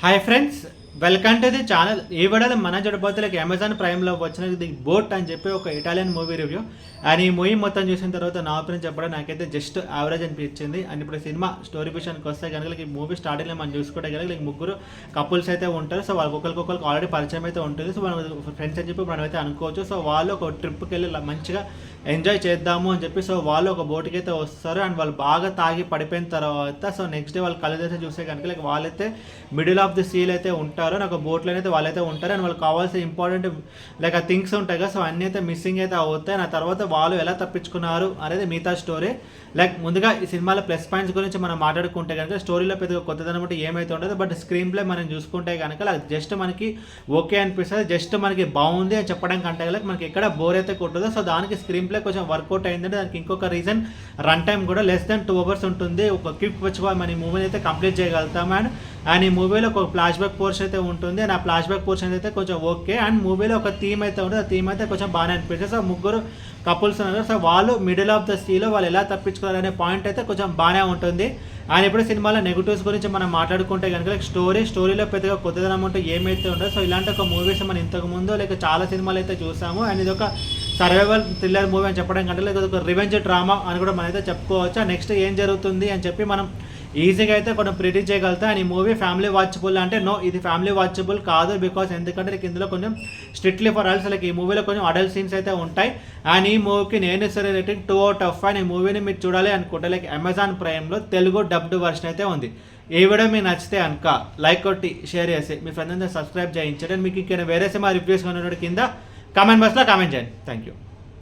Hi friends, welcome to the channel. ఈ వీడియోలో మన చూడబోతులకి అమెజాన్ ప్రైమ్లో వచ్చిన ది బోట్ అని చెప్పి ఒక ఇటాలియన్ మూవీ రివ్యూ. అండ్ ఈ మూవీ మొత్తం చూసిన తర్వాత నా ఒపీనియన్ చెప్పడం నాకైతే జస్ట్ యావరేజ్ అనిపించింది. అండ్ ఇప్పుడు సినిమా స్టోరీ విషయానికి వస్తే కనుక ఈ మూవీ స్టార్టింగ్లో మనం చూసుకుంటే కనుక ముగ్గురు కపుల్స్ అయితే ఉంటారు. సో వాళ్ళకి ఒకరికొకరికి ఆల్రెడీ పరిచయం అయితే ఉంటుంది. సో మనం ఫ్రెండ్స్ అని చెప్పి మనం అయితే అనుకోవచ్చు. సో వాళ్ళు ఒక ట్రిప్కి వెళ్ళి మంచిగా ఎంజాయ్ చేద్దాము అని చెప్పి సో వాళ్ళు ఒక బోట్కి అయితే వస్తారు. అండ్ వాళ్ళు బాగా తాగి పడిపోయిన తర్వాత సో నెక్స్ట్ డే వాళ్ళు కళ్ళు అయితే చూస్తే కనుక లైక్ వాళ్ళైతే మిడిల్ ఆఫ్ ది సీల్ అయితే ఉంటారు. నాకు బోట్లో అయితే వాళ్ళైతే ఉంటారు. అండ్ వాళ్ళకి కావాల్సిన ఇంపార్టెంట్ లైక్ ఆ థింగ్స్ ఉంటాయి కదా, సో అన్నీ అయితే మిస్సింగ్ అయితే అవుతాయి. ఆ తర్వాత వాళ్ళు ఎలా తప్పించుకున్నారు అనేది మిగతా స్టోరీ. లైక్ ముందుగా ఈ సినిమాలో ప్లస్ పాయింట్స్ గురించి మనం మాట్లాడుకుంటే కనుక స్టోరీలో పెద్దగా కొత్తదనం అంటే ఏమైతే ఉండదు. బట్ స్క్రీన్ ప్లే మనం చూసుకుంటే కనుక లైక్ జస్ట్ మనకి ఓకే అనిపిస్తుంది, జస్ట్ మనకి బాగుంది అని చెప్పడం కంటే లైక్ మనకి ఎక్కడ బోర్ అయితే కొట్టదు. సో దానికి స్క్రీన్ ప్లే కొంచెం వర్కౌట్ అయిందంటే దానికి ఇంకొక రీజన్ రన్ టైం కూడా లెస్ దెన్ 2 hours ఉంటుంది. ఒక క్విక్ వచ్చి మన ఈ మూవీని అయితే కంప్లీట్ చేయగలుగుతాం. అండ్ ఈ మూవీలో ఒక ఫ్లాష్ బ్యాక్ పోర్షన్ అయితే ఉంటుంది. అండ్ ఆ ఫ్లాష్ బ్యాక్ పోర్షన్ అయితే కొంచెం ఓకే. అండ్ మూవీలో ఒక థీమ్ అయితే ఉంటుంది. ఆ థీమ్ అయితే కొంచెం బాగానే అనిపిస్తుంది. సో ముగ్గురు కపుల్స్ ఉన్నారు. సో వాళ్ళు మిడిల్ ఆఫ్ ద సీలో వాళ్ళు ఎలా తప్పించుకోవాలనే పాయింట్ అయితే కొంచెం బాగానే ఉంటుంది. అండ్ ఇప్పుడు సినిమాలో నెగిటివ్స్ గురించి మనం మాట్లాడుకుంటే కనుక స్టోరీలో పెద్దగా కొత్తదనం అంటే ఏమైతే ఉండదు. సో ఇలాంటి ఒక మూవీస్ మనం ఇంతకుముందు లేక చాలా సినిమాలు అయితే చూసాము. అండ్ ఇది ఒక సర్వైవల్ థ్రిల్లర్ మూవీ అని చెప్పడం కంటే లేదా ఒక రివెంజ్ డ్రామా అని కూడా మనం అయితే చెప్పుకోవచ్చు. నెక్స్ట్ ఏం జరుగుతుంది అని చెప్పి మనం ఈజీగా అయితే కొంచెం ప్రిడిక్ట్ చేయగలుగుతాం. అండ్ ఈ మూవీ ఫ్యామిలీ వాచబుల్ అంటే నో, ఇది ఫ్యామిలీ వాచబుల్ కాదు. బికాస్ ఎందుకంటే లైక్ ఇందులో కొంచెం స్ట్రిక్ట్లీ ఫర్ అడల్ట్స్, లైక్ ఈ మూవీలో కొంచెం అడల్ట్ సీన్స్ అయితే ఉంటాయి. అండ్ ఈ మూవీకి నేను సరే రేటింగ్ 2/5. ఈ మూవీని మీరు చూడాలి అనుకుంటే లైక్ అమెజాన్ ప్రైమ్లో తెలుగు డబ్డ్ వర్షన్ అయితే ఉంది. ఈ వీడియో మీకు నచ్చితే కనుక లైక్ కొట్టి షేర్ చేసి మీ ఫ్రెండ్స్ అందరూ సబ్స్క్రైబ్ చేయించండి. మీకు ఇంకా వేరే సినిమా రివ్యూస్ ఉన్నటువంటి కింద కామెంట్ బాక్స్లో కామెంట్ చేయండి. Thank you.